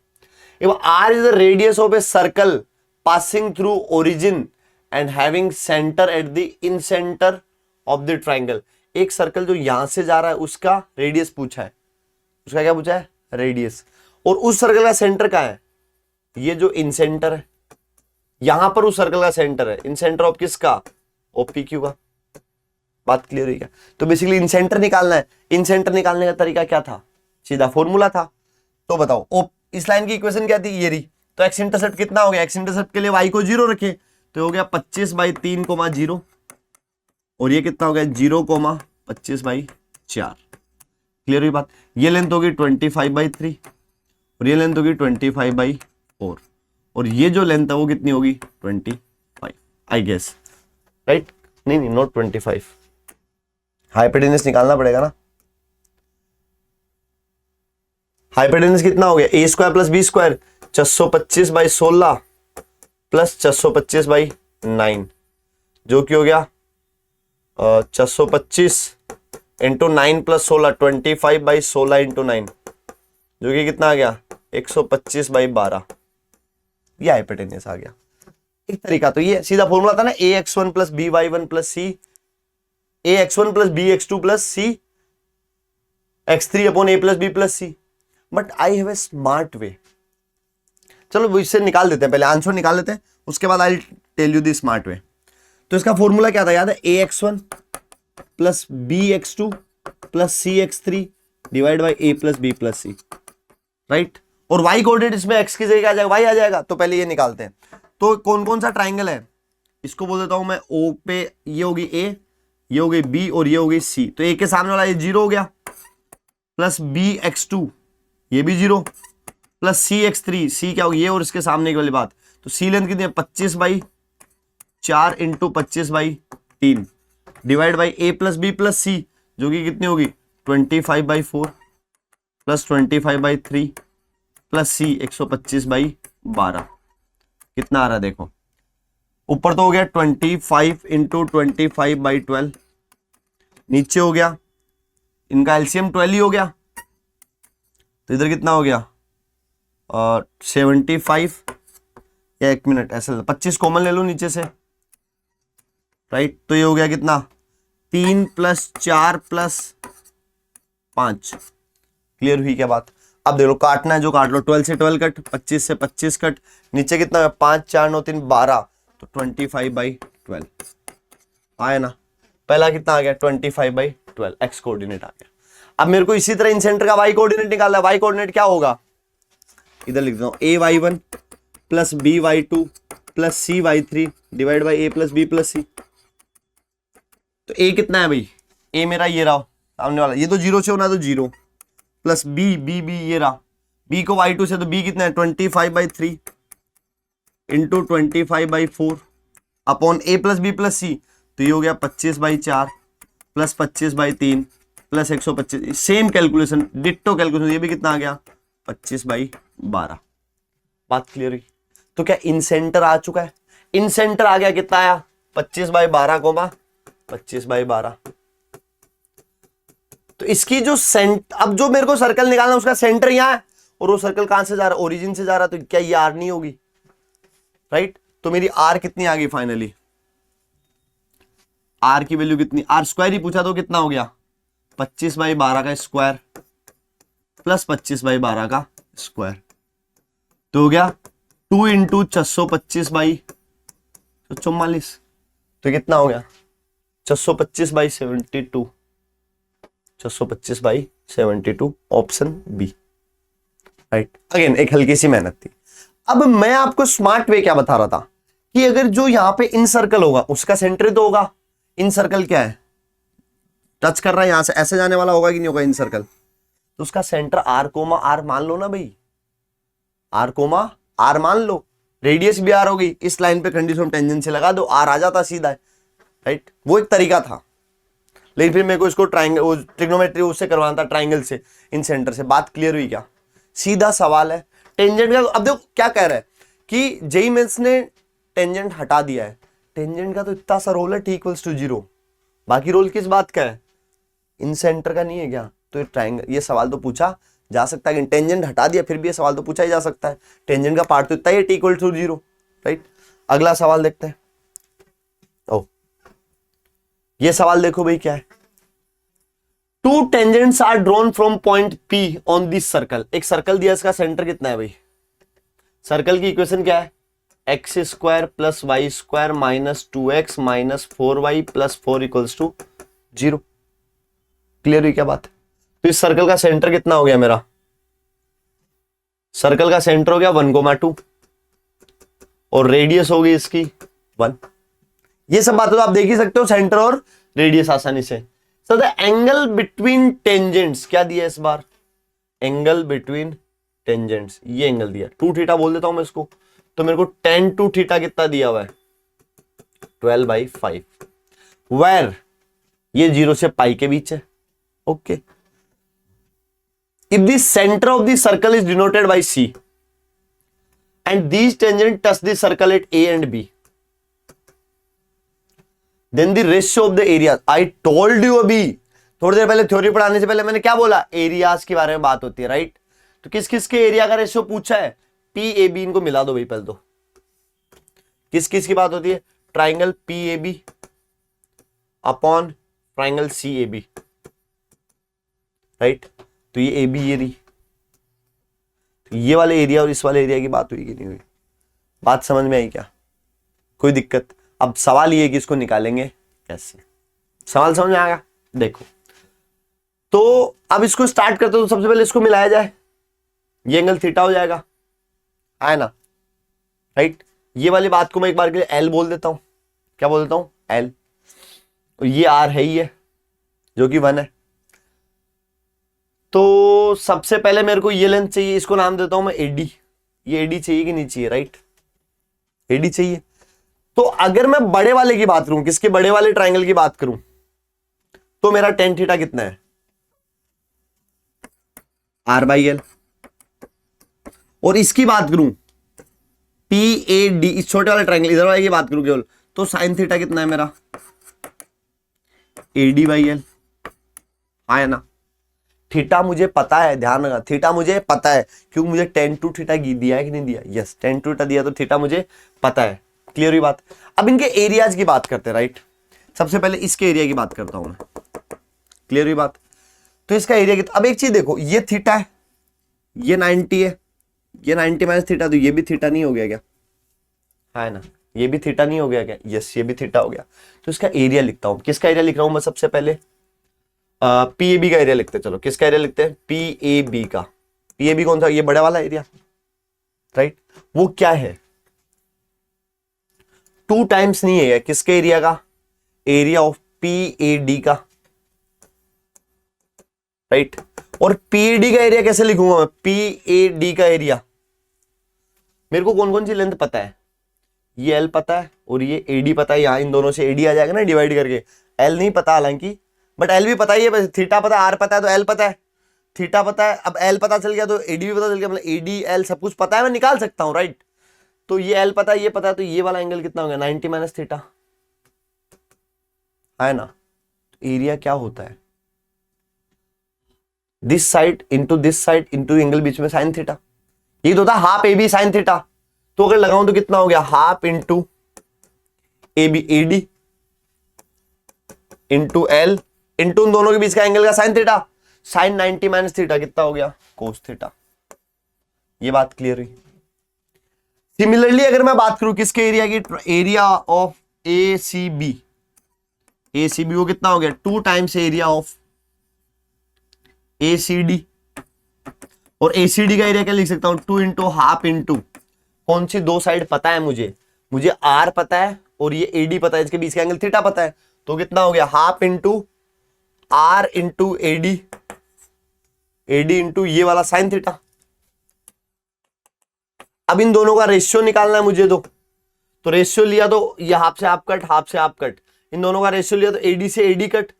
r is the radius of a circle passing through origin and having center at the in center of the triangle। एक सर्कल जो यहां से जा रहा है उसका रेडियस पूछा है, उसका क्या पूछा है, रेडियस। और उस सर्कल का सेंटर कहां है, ये जो इन सेंटर है, यहां पर उस सर्कल का सेंटर है, इन सेंटर ऑफ किसका, OPQ का। बात क्लियर हुई क्या। तो बेसिकली इन सेंटर निकालना है, इन सेंटर निकालने का तरीका क्या था, सीधा फॉर्मूला था। तो बताओ इस लाइन की इक्वेशन क्या थी, ये रही। तो एक्स इंटरसेप्ट कितना हो गया, एक्स इंटरसेप्ट के लिए y को 0 रखे तो हो गया 25/3,0, और ये कितना हो गया 0,25/4। क्लियर हुई बात। ये लेंथ होगी 25/3 और ये लेंथ होगी 25/4, और ये जो लेंथ है वो कितनी होगी 25 आई गेस, राइट। नहीं नॉट 25, हाइपोटेन्यूज निकालना पड़ेगा ना। हाइपोटेन्यूज कितना हो गया, A square plus B square 625/16 plus 625/9, जो कि हो गया 625 इंटू 9 प्लस 16, 25/16 इंटू 9, जो कि कितना आ गया 125/12। ये हाइपोटेन्यूज आ गया। एक तरीका तो ये सीधा फॉर्मूला था ना, ax1 plus by1 plus c, ax1 plus bx2 plus c x3 upon a plus B plus c. But I have a smart way. चलो वो इससे निकाल देते हैं, पहले आंसर निकाल लेते हैं, उसके बाद I tell you the smart way. तो इसका फॉर्मूला क्या था, याद है, ax1 plus bx2 plus cx3 divide by a plus B plus c, right. और y कोऑर्डिनेट इसमें x की जगह आ जाएगा, y आ जाएगा। तो पहले ये निकालते हैं। तो कौन कौन सा ट्राइंगल है, इसको बोल देता हूं मैं O पे, ये होगी A, ये होगी B और ये होगी C। तो A के सामने वाला ये 0 हो गया, प्लस bx2 ये भी 0, प्लस cx3, C क्या होगी ये और इसके सामने की वाली बात। तो C लेंथ कितनी है 25/4 into 25/3 divide by A plus B plus C, जो कि कितनी होगी 25/4 प्लस 25/3 प्लस C 125/12। कितना आ रहा है देखो, ऊपर तो हो गया 25 इंटू 25/12, नीचे हो गया इनका एलसीएम 12 ही हो गया, तो इधर कितना हो गया 75, या एक मिनट ऐसे 25 कॉमन ले लो नीचे से, राइट। तो ये हो गया कितना 3 प्लस 4 प्लस 5। क्लियर हुई क्या बात। अब देखो काटना है जो काट लो, 12 से 12 कट, 25 से 25 कट, नीचे कितना है 5 4 9 3 12, तो 25/12 आया ना। पहला कितना आ गया 25/12 एक्स कोऑर्डिनेट आ गया। अब मेरे को इसी तरह इन सेंटर का वाई कोऑर्डिनेट निकालना है। वाई कोऑर्डिनेट क्या होगा, इधर लिख दो ay1 plus by2 plus cy3 divide by a plus B plus C. तो a कितना है भाई, a मेरा ये रहा सामने वाला, ये तो 0 से होना, तो 0 प्लस b ये रहा, b को y2 से, तो b कितना है 25/3 into 25/4 upon a plus B plus C, तो ये हो गया 25/4 plus 25/3 plus 125। Same calculation, ditto calculation, ये भी कितना आ गया 25/12। बात क्लियर हुई। तो क्या इन सेंटर आ चुका है, इन सेंटर आ गया, कितना आया 25/12 कोमा 25/12। तो इसकी जो अब जो मेरे को सर्कल निकालना है उसका सेंटर यहां है, और वो सर्कल कहां से जा रहा है, ओरिजिन से जा रहा है, तो क्या ये आर नहीं होगी, राइट। तो मेरी आर कितनी आ गई फाइनली, आर की वैल्यू कितनी, आर स्क्वायर ही पूछा तो कितना हो गया 25/12 का स्क्वायर प्लस 25/12 का स्क्वायर, तो हो गया 2 इंटू 625/44, तो कितना हो गया 625/72, 625/72 ऑप्शन बी, राइट। अगेन एक हल्की सी मेहनत थी। अब मैं आपको स्मार्ट वे क्या बता रहा था कि अगर जो यहां पे इन सर्कल होगा उसका सेंटर तो होगा, इन सर्कल क्या है टच कर रहा है, यहां से ऐसे जाने वाला होगा कि नहीं होगा इन सर्कल, तो उसका सेंटर आर कोमा आर मान लो ना भाई, आर कोमा आर मान लो, रेडियस भी आर होगी, इस लाइन पे कंडीशन टेंजेंट से लगा दो, आर आ जाता सीधा, राइट। वो एक तरीका था, लेकिन फिर मेरे को इसको ट्राइंगल ट्रिग्नोमेट्री उससे करवाना था, ट्राइंगल से, इन सेंटर से। बात क्लियर हुई क्या, सीधा सवाल है टेंजेंट का। अब देखो क्या कह रहा है कि जेई मेंस ने टेंजेंट हटा दिया है, टेंजेंट का तो इतना सा रोल है t = 0, बाकी रोल किस बात का है, इन सेंटर का नहीं है क्या। तो ये ट्राइंगल, ये सवाल तो पूछा जा सकता है कि टेंजेंट हटा दिया, फिर भी ये सवाल तो पूछा ही जा सकता है, टेंजेंट का पार्ट तो इतना ही है t = 0, राइट। अगला सवाल देखते हैं। ओ ये सवाल देखो भाई क्या है, 2 tangents are drawn from point P on this circle. एक सर्कल दिया, इसका सेंटर कितना है भाई, सर्कल की इक्वेशन क्या है, x² plus y² minus 2x minus 4y plus 4 = 0। Clear हुई क्या बात। तो इस सर्कल का सेंटर कितना हो गया मेरा, सर्कल का सेंटर हो गया 1,2 और रेडियस होगी इसकी 1। ये सब बातें तो आप देख ही सकते हो, सेंटर और रेडियस आसानी से। So the angle between tangents क्या दिया इस बार, एंगल बिटवीन टेंजेंट्स, ये एंगल दिया 2θ बोल देता हूं मैं इसको। तो मेरे को tan 2θ कितना दिया हुआ है 12/5, वेर ये 0 से पाई के बीच है। Okay, if the centre of the circle is denoted by C and these tangent touch the circle at A and B, then the ratio of the area, I told you अभी थोड़ी देर पहले theory पढ़ाने से पहले मैंने क्या बोला, areas के बारे में बात होती है, राइट। तो किस किस के एरिया का रेशियो पूछा है, PAB, इनको मिला दो भाई पहले तो। किस किस की बात होती है, triangle PAB upon triangle CAB, right. तो ये AB ये रही, ये वाले एरिया और इस वाले एरिया की बात हुई कि नहीं हुई, बात समझ में आई क्या, कोई दिक्कत। अब सवाल ये है कि इसको निकालेंगे कैसे, सवाल समझ में आएगा। देखो तो अब इसको स्टार्ट करते तो सबसे पहले इसको मिलाया जाए, ये एंगल थीटा हो जाएगा, है ना, राइट। ये वाली बात को मैं एक बार के लिए L बोल देता हूं, क्या बोल देता हूं, L। और ये R है ही है जो कि 1 है। तो सबसे पहले मेरे को ये लेंथ चाहिए, इसको नाम देता हूं मैं AD। ये AD चाहिए कि नहीं चाहिए, राइट, AD चाहिए। तो अगर मैं बड़े वाले की बात करूं, किसके बड़े वाले ट्राइंगल की बात करूं, तो मेरा टेन थीटा कितना है, R/L। और इसकी बात करूं PAD, इस छोटे वाले ट्राइंगल इधर वाले की बात करूं केवल, तो साइन थीटा कितना है मेरा, AD/L, है ना। थीटा मुझे पता है, ध्यान रखना, थीटा मुझे पता है क्योंकि मुझे tan to थीटा दिया है कि नहीं दिया, यस tan to थीटा दिया, तो थीटा मुझे पता है, क्लियर हुई बात। अब इनके एरियाज की बात करते हैं, राइट। सबसे पहले इसके एरिया की बात करता हूं मैं, क्लियर हुई बात। तो इसका एरिया कितना, अब एक चीज देखो, ये थीटा है, ये 90 है, ये 90 माइनस थीटा, तो ये भी थीटा नहीं हो गया क्या, है ना, ये भी थीटा नहीं हो गया क्या, यस ये भी थीटा हो गया। तो इसका एरिया लिखता हूं, किसका एरिया लिख रहा हूं मैं, सबसे पहले PAB का एरिया लिखते हैं। चलो किसका एरिया लिखते हैं, PAB का। PAB कौन सा, ये बड़ा वाला एरिया, राइट। वो क्या है, 2 टाइम्स नहीं है, किसके एरिया का, एरिया ऑफ PAD का, राइट। और PAD का एरिया कैसे लिखूंगा मैं, PAD का एरिया, मेरे को कौन कौन सी लेंथ पता है, ये L पता है और ये AD पता है, यहां इन दोनों से AD आ जाएगा ना डिवाइड करके। L नहीं पता हालांकि, बट L भी पता ही है, थीटा पता है, R पता है, तो L पता है, थीटा पता है। अब L पता चल गया तो AD भी पता चल गया, मतलब AD L सब कुछ पता है, मैं निकाल सकता हूं, राइट। तो ये L पता है, ये पता है, तो ये वाला एंगल कितना हो गया, 90 माइनस थीटा, है ना। एरिया क्या होता है, this side into this side into angle बीच में साइन थीटा, ये तो होता है हाफ AB साइन थीटा। तो अगर लगाऊं तो कितना हो गया, half into AB AD into L into उन दोनों के बीच का एंगल का sine theta, sine 90 minus theta कितना हो गया, कोस थीटा। ये बात क्लियर हुई। सिमिलरली अगर मैं बात करूं किसके एरिया की, एरिया ऑफ ACB, ACB वो कितना हो गया, 2 टाइम्स एरिया ऑफ ACD। और ACD का एरिया क्या लिख सकता हूं, 2 इंटू हाफ इंटू कौन सी दो साइड पता है मुझे R पता है और ये AD पता है, इसके बीच का एंगल थीटा पता है, तो कितना हो गया, half into R into AD, AD into ये वाला साइन थीटा। अब इन दोनों का रेशियो निकालना है मुझे, तो रेशियो लिया तो ये हाफ से हाफ कट, हाफ से हाफ कट, इन दोनों का रेशियो लिया तो AD से AD कट,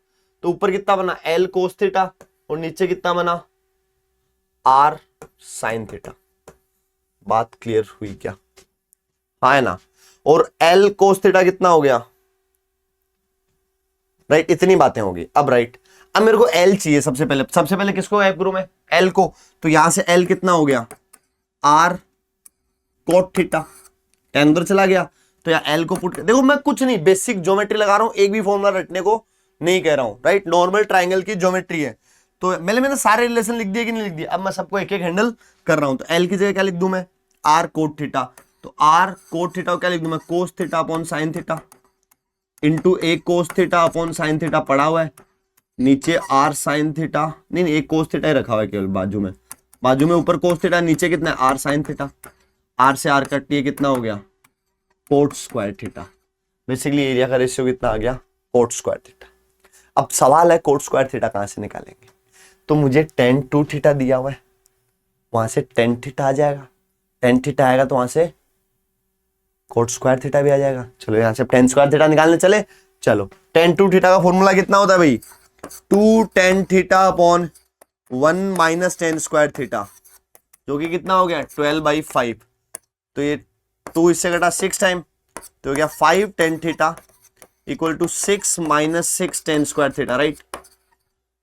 तो ऊपर कितना बना L कोस थीटा और नीचे कितना बना R साइन थीटा। बात क्लियर हुई क्या, हाँ है ना। और L कोस थीटा कितना हो गया, राइट, इतनी बातें होगी। अब राइट, अब मेरे को L चाहिए, सबसे पहले किसको ऐड करूं मैं, L को। तो यहां से L कितना हो गया, R कोट थीटा, टेन उधर चला गया, तो यहाँ L को पुट, देखो मैं कुछ नहीं, बेसिक ज्योमेट्री लगा रहा हूं, एक भी फॉर्मूला रटने को नहीं कह रहा हूं, राइट। नॉर्मल ट्राइंगल की ज्योमेट्री है, तो मैंने सारे रिलेशन लिख दिए कि नहीं लिख दिए, अब मैं सबको एक एक हैंडल कर रहा हूं। तो L की जगह क्या लिख दूं मैं, R कोट थीटा, तो R कोट थीटा क्या लिख दूं मैं, cos theta upon sine theta into एक cos theta upon sine theta पड़ा हुआ है, नीचे R साइन थीटा, नहीं एक कोस थीटा ही रखा हुआ है केवल बाजू में ऊपर कोस थीटा, नीचे कितना है R साइन थीटा, R से R कट, ये कितना हो गया, coat square theta. Basically area का रेशियो कितना आ गया, कोट स्क्वायर थीटा। अब सवाल है कोट स्क्वायर थीटा कहां से निकालेंगे, तो मुझे tan 2 थीटा दिया हुआ है, वहां से tan थीटा आ जाएगा, tan थीटा आएगा तो वहां से कोट स्क्वायर थीटा भी आ जाएगा। चलो यहां से tan स्क्वायर थीटा निकालने चले, चलो टेन टू थीटा का फॉर्मूला कितना होता है भाई, 2 tan theta upon 1 minus tan square theta, जो कि कितना हो गया 12/5। तो ये 2 इससे घटा 6 टाइम, तो हो गया 5 tan theta equal to 6 minus 6 tan square theta, right.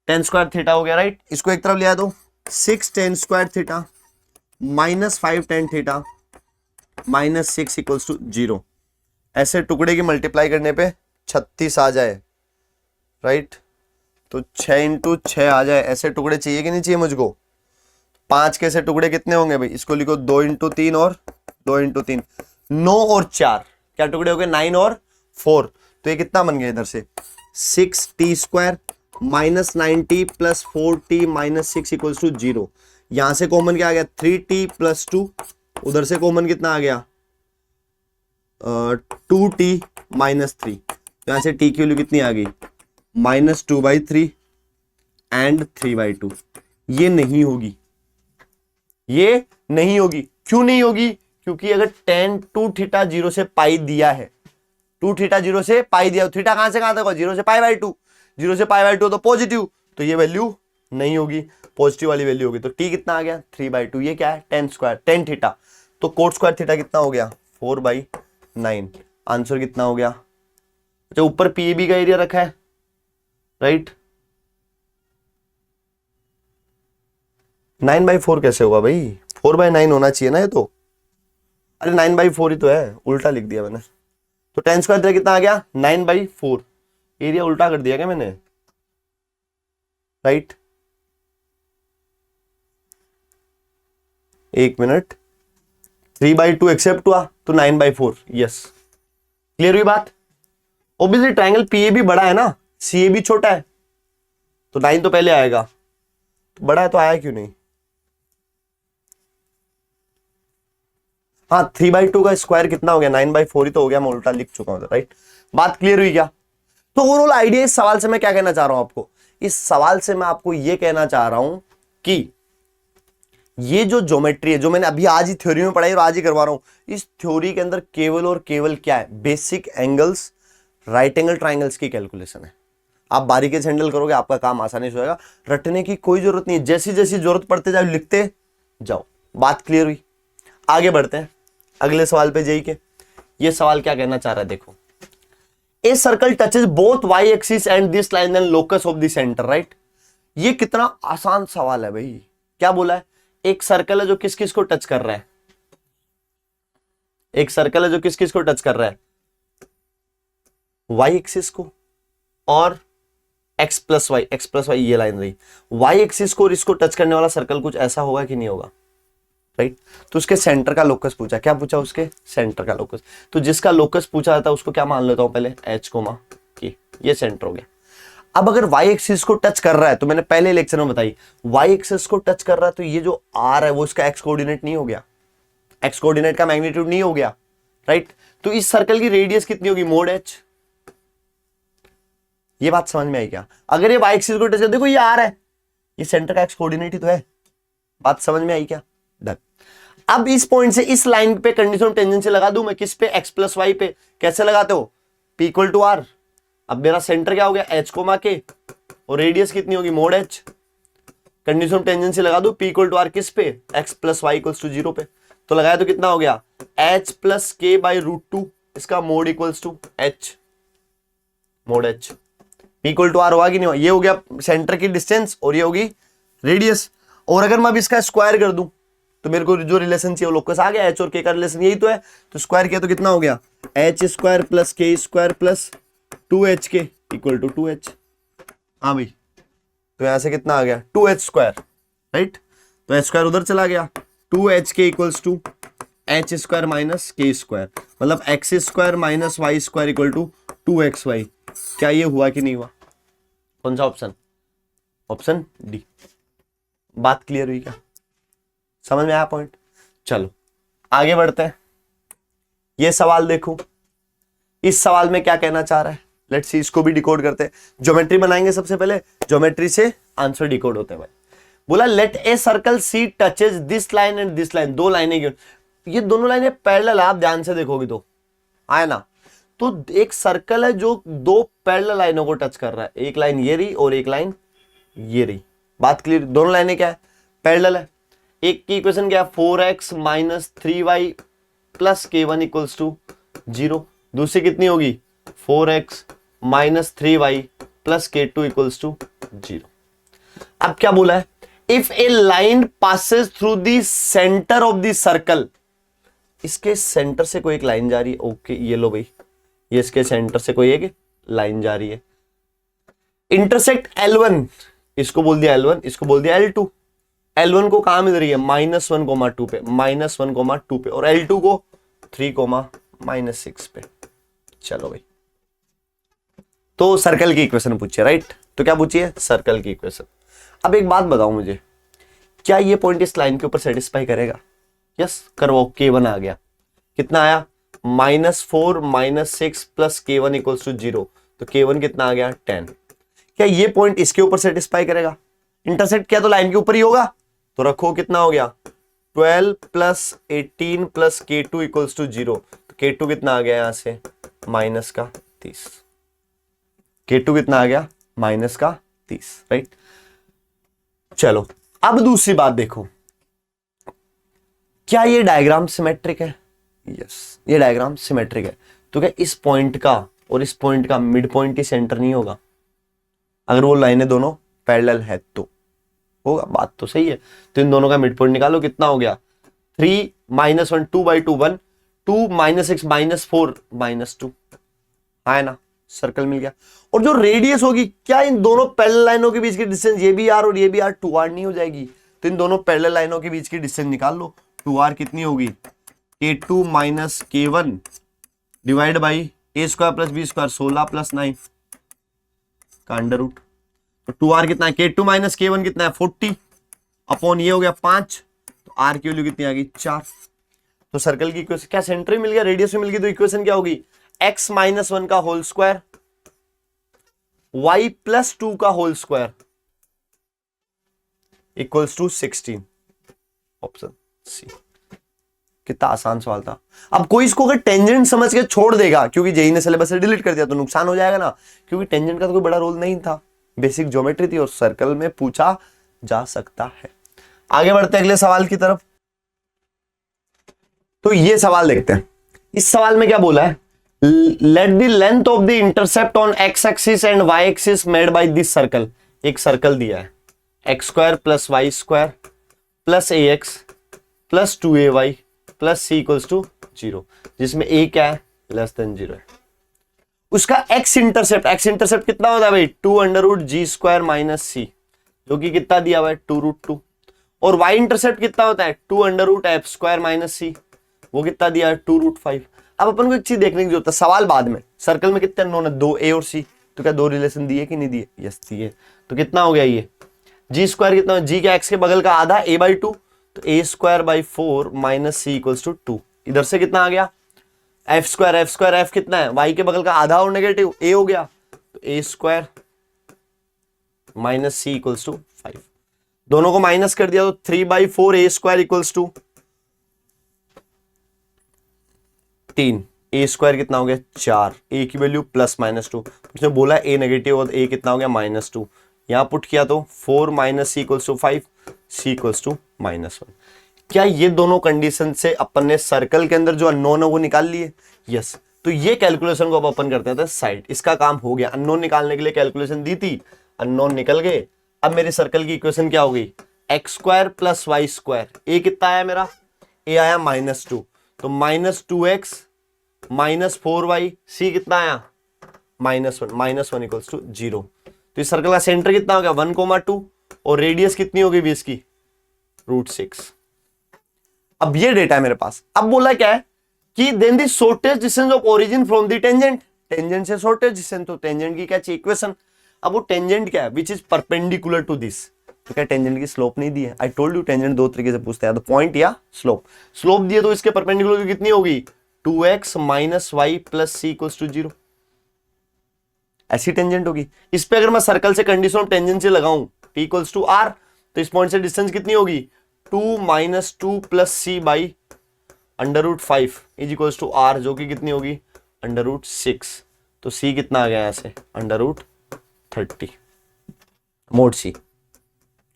tan square theta हो गया, राइट। इसको एक तरफ ले आ दो, 6 tan square theta minus 5 tan theta minus 6 equals to 0। ऐसे टुकड़े की मल्टीप्लाई करने पे 36 आ जाए, राइट। तो 6 इंटू 6 आ जाए, ऐसे टुकड़े चाहिए कि नहीं चाहिए मुझको। 5 के ऐसे टुकड़े कितने होंगे भाई, इसको लिखो 2 इंटू 3 और 2 इंटू 3, 9 और 4 क्या टुकड़े हो गए, 9 और 4। तो ये कितना बन गया इधर से 6t square minus 9t plus 4t minus 6 equals to 0। यहां से कॉमन क्या आ गया 3t प्लस 2, उधर से कॉमन कितना आ गया 2t माइनस 3। यहां से t की वैल्यू कितनी आ गई -2/3 एंड 3/2। ये नहीं होगी, ये नहीं होगी। क्यों नहीं होगी, क्योंकि अगर tan 2 थीटा 0 से पाई दिया है, 2 थीटा 0 से पाई दिया, थीटा कहां से कहां तक, 0 से π/2, 0 से π/2 तो पॉजिटिव, तो ये वैल्यू नहीं होगी, पॉजिटिव वाली वैल्यू होगी। तो t कितना आ गया 3/2। ये क्या है tan स्क्वायर, tan थीटा, तो कोट स्क्वायर थीटा कितना हो गया 4/9। आंसर कितना हो गया। अच्छा, ऊपर पीएबी का एरिया रखा है, राइट। 9/4 कैसे होगा भाई, 4/9 होना चाहिए ना ये तो। अरे 9/4 ही तो है, उल्टा लिख दिया मैंने। तो tan स्क्वायर थीटा कितना आ गया 9/4। एरिया उल्टा कर दिया क्या मैंने, राइट। एक मिनट, 3/2 एक्सेप्ट हुआ तो 9/4, यस। क्लियर हुई बात। ऑब्वियसली ट्रायंगल पीएबी बड़ा है ना, सीएबी छोटा है, तो 9 तो पहले आएगा, तो बड़ा है तो आया क्यों नहीं। हाँ, 3/2 का स्क्वायर कितना हो गया 9/4 ही तो हो गया, मैं उल्टा लिख चुका हूं, राइट। बात क्लियर हुई क्या। तो ओवरऑल आइडिया इस सवाल से मैं क्या कहना चाह रहा हूं आपको, इस सवाल से मैं आपको यह कहना चाह रहा हूं कि ये जो ज्योमेट्री है, जो मैंने अभी आज ही थ्योरी में पढ़ाई और आज ही करवा रहा हूं, इस थ्योरी के अंदर केवल और केवल क्या है, basic angles, right angle triangles की कैलकुलेशन है। आप बारीकी से हैंडल करोगे, आपका काम आसानी से होगा, रटने की कोई जरूरत नहीं है, जैसी जैसी जरूरत पड़ते जाओ लिखते जाओ। बात क्लियर हुई। आगे बढ़ते हैं अगले सवाल पे जेई के। ये सवाल क्या कहना चाह रहा है, देखो, a circle touches both y axis and this line and locus of the centre, right. ये कितना आसान सवाल है भाई। क्या बोला है, एक सर्कल है जो किस किस को टच कर रहा है, एक सर्कल है जो किस किस को टच कर रहा है, वाई एक्सिस को और x प्लस वाई, ये लाइन रही, y एक्सिस को और इसको टच करने वाला सर्कल कुछ ऐसा होगा कि नहीं होगा, राइट। तो उसके सेंटर का लोकस पूछा, क्या पूछा, उसके सेंटर का लोकस। तो जिसका लोकस पूछा जाता है उसको क्या मान लेता हूं पहले, h कोमा की, ये सेंटर हो गया। अब अगर y एक्सिस को टच कर रहा है, तो मैंने पहले लेक्चर में बताई, y एक्सिस को टच कर रहा है तो ये जो r है वो इसका x कोऑर्डिनेट नहीं हो गया, x कोऑर्डिनेट का मैग्नीट्यूड नहीं हो गया, राइट। तो इस सर्कल की रेडियस कितनी होगी, मोड h। ये बात समझ में आई क्या। अगर ये y एक्सिस को टच कर, देखो ये r है, ये सेंटर का x कोऑर्डिनेट ही तो है। बात समझ में आई क्या, डन। अब इस पॉइंट से इस लाइन पे कंडीशन ऑफ टेंजेंट लगा दूं मैं, किस पे, x प्लस वाई पे। कैसे लगाते हो, p इक्वल टू r। अब मेरा सेंटर क्या हो गया, h कोमा k, और रेडियस कितनी होगी, mod h। Condition of tangent लगा दू p इक्वल टू r किस पे, x plus y equals to 0 पे। तो लगाया तो कितना हो गया h प्लस k बाई √2, इसका mod equals to h, mod h। p equal to r हुआ कि नहीं हुआ, ये हो गया सेंटर की डिस्टेंस और ये होगी रेडियस। और अगर मैं अब इसका स्क्वायर कर दूं तो मेरे को जो रिलेशन चाहिए वो लोकस आ गया, h और k का रिलेशन यही तो है। तो स्क्वायर किया तो कितना हो गया, h square plus k square plus 2hk equal to 2h। हाँ भाई, तो यहां से कितना आ गया 2h स्क्वायर, राइट। तो h स्क्वायर उधर चला गया, 2hk equals to h square minus k square, मतलब x square minus y square equal to 2xy। क्या ये हुआ कि नहीं हुआ, कौन सा ऑप्शन, ऑप्शन डी। बात क्लियर हुई क्या, समझ में आया पॉइंट। चलो आगे बढ़ते हैं। ये सवाल देखो, इस सवाल में क्या कहना चाह रहा है, लेट्स सी। इसको भी डिकोड करते हैं, ज्योमेट्री बनाएंगे सबसे पहले, ज्योमेट्री से आंसर डिकोड होते हैं भाई। बोला let a circle C touches this line and this line, दो लाइनें, ये दोनों लाइनें पैरेलल, आप ध्यान से देखोगे तो आया ना। तो एक सर्कल है जो दो पैरेलल लाइनों को टच कर रहा है, एक लाइन ये रही और एक लाइन ये रही। बात क्लियर? दोनों लाइनें क्या है? पैरेलल है। एक की इक्वेशन क्या है? 4x minus 3y plus k1 equals to 0। दूसरी कितनी होगी? 4x minus 3y plus k2 equals to 0। अब क्या बोला है? If A line passes through the centre of the circle, इसके सेंटर से कोई एक लाइन जा रही है। ओके, ये लो भाई, ये इसके सेंटर से कोई एक लाइन जा रही है। इंटरसेक्ट L1, इसको बोल दिया L1, इसको बोल दिया L2। L1 को कहां मिल रही है? -1,2 पे, -1,2 पे, और L2 को 3,-6 पे। चलो भाई, तो सर्कल की इक्वेशन पूछिए, राइट? तो क्या पूछिए? सर्कल की इक्वेशन। अब एक बात बताओ मुझे, क्या ये पॉइंट इस लाइन के ऊपर सेटिस्फाई करेगा? यस, करवाओ। k1 आ गया, कितना आया? -4 - 6 प्लस k1 इक्वल्स टू 0। तो k1 कितना आ गया? 10। क्या ये पॉइंट इसके ऊपर सेटिस्फाई करेगा? इंटरसेक्ट किया तो लाइन के ऊपर ही होगा, तो रखो कितना हो गया? 12 plus 18 plus k2 equals to 0। तो k2 कितना आ गया यहां से? -30। k2 कितना आ गया? -30, राइट? चलो, अब दूसरी बात देखो, क्या ये डायग्राम सिमेट्रिक है? यस, ये डायग्राम सिमेट्रिक है। तो क्या इस पॉइंट का और इस पॉइंट का मिड पॉइंट ही सेंटर नहीं होगा? अगर वो लाइनें दोनों पैरेलल है तो होगा। बात तो सही है। तो इन दोनों का मिड पॉइंट निकालो, कितना हो गया? 3 - 1 2/2 1 2 - 6 -4 -2। है ना? सर्कल मिल गया। और जो रेडियस होगी, क्या इन दोनों पैरेलल लाइनों के बीच की डिस्टेंस ये भी r और ये भी r 2r नहीं हो जाएगी? तो इन दोनों पैरेलल लाइनों के बीच की डिस्टेंस निकाल लो। 2r कितनी होगी? k2 - k1 divide by a² + b² 16 + 9 का अंडर रूट। तो 2r कितना है? k2 - k1 कितना है? 40 अपॉन ये हो गया 5। तो r की वैल्यू कितनी आ गई? 4। तो सर्कल की इक्वेशन क्या? सेंटर मिल गया, रेडियस मिल गई, तो इक्वेशन क्या होगी? x - 1 का होल स्क्वायर y + 2 का whole square equals to 16। Option C. कितना आसान सवाल था। अब कोई इसको अगर टेंजेंट समझ के छोड़ देगा, क्योंकि जेई ने सिलेबस से डिलीट कर दिया, तो नुकसान हो जाएगा ना, क्योंकि टेंजेंट का तो कोई बड़ा रोल नहीं था, बेसिक ज्योमेट्री थी और सर्कल में पूछा जा सकता है। आगे बढ़ते हैं अगले सवाल की तरफ। तो ये सवाल देखते हैं। इस सवाल में क्या बोला है? Let the length of the intercept on x axis and y axis made by this circle. एक सर्कल दिया है, x² + y² + ax + 2ay + c = 0, जिसमें a क्या है? <0 है। उसका x इंटरसेप्ट कितना होता है भाई? 2√g² - c, जो कि कितना दिया हुआ है? 2√2। और y इंटरसेप्ट कितना होता है? 2√f² - c, वो कितना दिया है? 2√5। अब अपन को एक चीज देखने की जरूरत है, सवाल बाद में। सर्कल में कितने अननोन है? 2 a और c। तो क्या दो रिलेशन दिए कि नहीं दिए? यस दिए। तो कितना हो गया ये? g² कितना? g क्या? x के बगल का आधा, a/2, तो a²/4 - c = 2। इधर से कितना आ गया? f² f कितना है? y के बगल का आधा और नेगेटिव a हो गया, तो a² - c = 5। दोनों को माइनस कर दिया तो 3/4 a² = 3। a² कितना हो गया? 4। a की वैल्यू +-2, उसने बोला a नेगेटिव और a कितना हो गया? -2। यहां पुट किया तो 4 - c = 5, c = -1। क्या ये दोनों कंडीशन से अपन ने सर्कल के अंदर जो अननोन है वो निकाल लिए? यस। तो ये कैलकुलेशन को अब अपन करते थे साइड। इसका काम हो गया। अननोन निकालने के लिए कैलकुलेशन दी थी, अननोन निकल गए। अब मेरे सर्कल की इक्वेशन क्या हो गई? x² + y²। a कितना आया मेरा? a आया -2, तो -2x - 4y, c कितना आया? -1 = 0। तो इस सर्कल का सेंटर कितना हो गया? 1,2, और रेडियस कितनी हो गई इसकी? √6। अब ये डेटा है मेरे पास। अब बोला क्या है कि then the shortest distance of origin from the tangent. Tangent से शॉर्टेस्ट डिस्टेंस, तो टेंजेंट की क्या चाहिए? इक्वेशन। अब वो टेंजेंट क्या है? Which is perpendicular to this. तो क्या टेंजेंट की स्लोप नहीं दी है? आई टोल्ड यू टेंजेंट दो तरीके से पूछते हैं, पॉइंट या स्लोप। स्लोप दिए तो इसके परपेंडिकुलर कितनी होगी? 2x - y + c = 0। ऐसी टेंजेंट होगी। इस पे अगर मैं सर्कल से कंडीशन ऑफ टेंजेंट से लगाऊं t = r, तो इस पॉइंट से डिस्टेंस कितनी होगी? 2 - 2 + c / √5 = r, जो कि कितनी होगी? √6, तो c कितना आ गया यहाँ से √30 मोड c,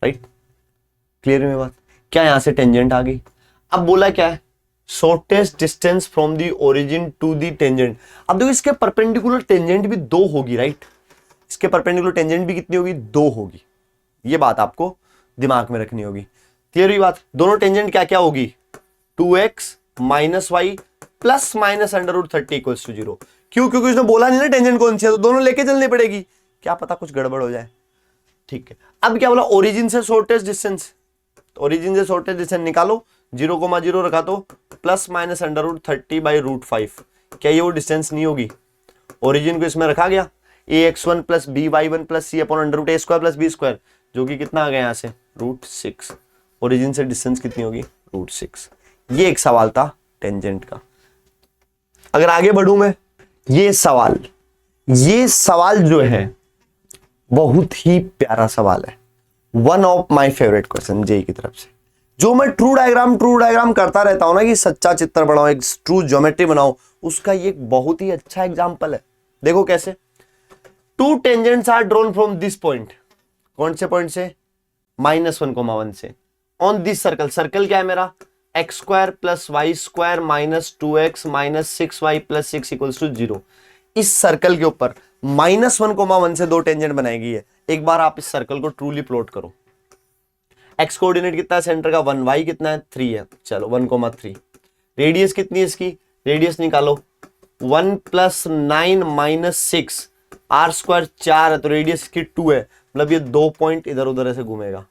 राइट। क्लियर है मेरी बात? क्या यहां से टेंजेंट आ गई। अब बोला क्या है, shortest distance from the origin to the tangent. अब देखो इसके परपेंडिकुलर टेंजेंट भी 2 होगी, राइट। इसके परपेंडिकुलर टेंजेंट भी कितनी होगी, 2 होगी। ये बात आपको दिमाग में रखनी होगी। क्लियर हुई बात? दोनों टेंजेंट क्या क्या होगी, 2x minus y plus minus √30 equals to 0। क्यों? क्योंकि उसने बोला नहीं ना टेंजेंट कौन सी है, तो दोनों लेके चलनी पड़ेगी, क्या पता कुछ गड़बड़ हो जाए। ठीक है, अब क्या बोला, ओरिजिन से शॉर्टेस्ट डिस्टेंस, ओरिजिन से शॉर्टेस्ट डिस्टेंस निकालो, 0,0 रखा तो प्लस माइनस √30/√5। क्या ये वो डिस्टेंस नहीं होगी? ओरिजिन को इसमें रखा गया, ax1 plus by1 plus c upon √a² plus b², जो कि कितना आ गया यहां से √6। ओरिजिन से डिस्टेंस कितनी होगी, √6। ये एक सवाल था टेंजेंट का। अगर आगे बढ़ूं मैं, ये सवाल जो है बहुत ही प्यारा सवाल है, one of my favourite question JEE की तरफ से। जो मैं ट्रू डायग्राम करता रहता हूं ना, कि सच्चा चित्र बनाओ, एक ट्रू ज्योमेट्री बनाओ, उसका ये एक बहुत ही अच्छा एग्जांपल है। देखो कैसे, 2 tangents are drawn from this point, कौन से पॉइंट से, -1,1 से, ऑन दिस सर्कल। सर्कल क्या है मेरा, x² plus y² minus 2x minus 6y plus 6 equals to 0। इस सर्कल के ऊपर -1,1 से 2 टेंजेंट बनाई गई है। एक बार आप इस सर्कल को ट्रूली प्लॉट करो। x कोऑर्डिनेट कितना है सेंटर का 1, y कितना है 3 है, चलो 1,3। रेडियस कितनी है इसकी, रेडियस निकालो, 1 प्लस 9 माइनस 6, r² 4 है, तो रेडियस इसकी 2 है, मतलब ये 2 पॉइंट इधर उधर ऐसे घूमेगा।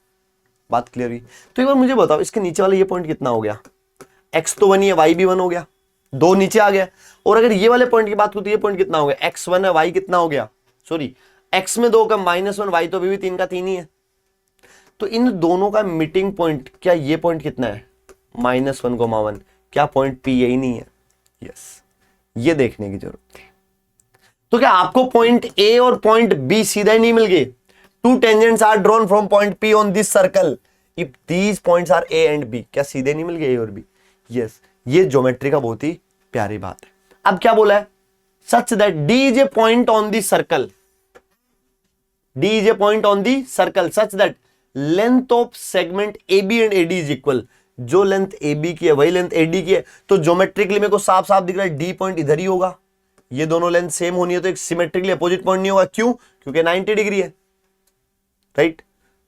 बात क्लियर हुई? तो एक बार मुझे बताओ, इसके नीचे वाला ये पॉइंट कितना हो गया, x तो 1 ही है, y भी 1 हो गया, 2 नीचे आ गया। और अगर ये वाले पॉइंट की बात करूं तो ये पॉइंट कितना हो गया, x 1 है, y कितना हो गया, सॉरी x में 2 का -1, y तो अभी भी 3 का 3 ही है। तो इन दोनों का मीटिंग पॉइंट, क्या ये पॉइंट कितना है, -1,1, क्या पॉइंट P यही नहीं है? यस, ये देखने की जरूरत है। तो क्या आपको पॉइंट A और पॉइंट B सीधा ही नहीं मिल गए? 2 tangents are drawn from point P on this circle if these points are A and B। क्या सीधे नहीं मिल गए A और B? यस, ये ज्योमेट्री का बहुत ही प्यारी बात है। अब क्या बोला है, such that D is a point on the circle, D is a point on the circle such that length of segment AB and AD is equal. जो लेंथ AB की है वही लेंथ AD की है, तो ज्योमेट्रिकली मेरे को साफ साफ दिख रहा है D पॉइंट इधर ही होगा। ये दोनों लेंथ सेम होनी है तो एक सिमेट्रिकली अपोजिट पॉइंट नहीं होगा। क्यों? क्योंकि 90 डिग्री है, राइट।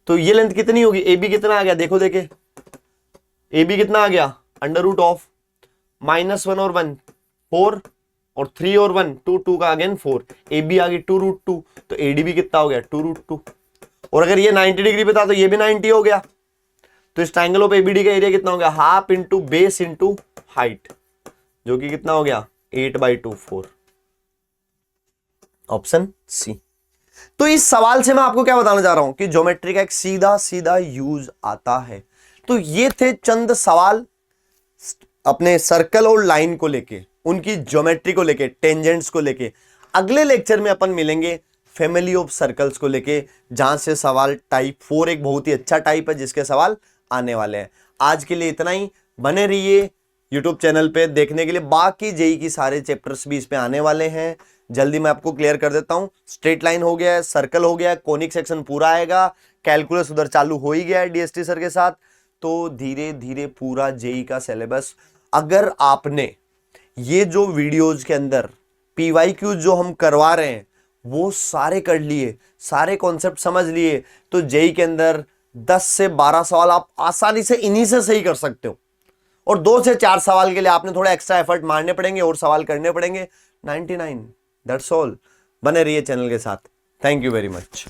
तो ये लेंथ कितनी होगी, AB कितना आ गया, देखो देखे, AB कितना आ गया, √ ऑफ -1 और 1 4 और 3 और 1 2 का अगेन 4, AB आ गई 2√2, तो AD भी कितना हो गया 2√2। और अगर ये 90 डिग्री पे था तो ये भी 90 हो गया। तो इस ट्रायंगल ऑफ ABD का एरिया कितना हो गया, half into base into height, जो कि कितना हो गया 8/2 4, ऑप्शन सी। तो इस सवाल से मैं आपको क्या बताना चाह रहा हूं कि ज्योमेट्री का एक सीधा सीधा यूज आता है। तो ये थे चंद सवाल अपने सर्कल और लाइन को लेके, उनकी ज्योमेट्री को लेके, टेंजेंट्स को लेके। अगले लेक्चर में अपन मिलेंगे फैमिली ऑफ सर्कल्स को लेके, जहां से सवाल टाइप 4 एक बहुत ही अच्छा टाइप है जिसके सवाल आने वाले हैं। आज के लिए इतना ही, बने रहिए यूट्यूब चैनल पे देखने के लिए। बाकी जेई की सारे चैप्टर्स भी इस पे आने वाले हैं, जल्दी मैं आपको क्लियर कर देता हूं। स्ट्रेट लाइन हो गया है, सर्कल हो गया है, कोनिक सेक्शन पूरा आएगा, कैलकुलस उधर चालू हो ही गया है डीएसटी सर के साथ। तो धीरे धीरे पूरा जेई का सिलेबस, अगर आपने ये जो वीडियोज के अंदर PYQ जो हम करवा रहे हैं वो सारे कर लिए, सारे कॉन्सेप्ट समझ लिए, तो जेई के अंदर 10 से 12 सवाल आप आसानी से इन्हीं से सही कर सकते हो। और 2 से 4 सवाल के लिए आपने थोड़ा एक्स्ट्रा एफर्ट मारने पड़ेंगे और सवाल करने पड़ेंगे। 99 दैट्स ऑल। बने रहिए चैनल के साथ। Thank you very much.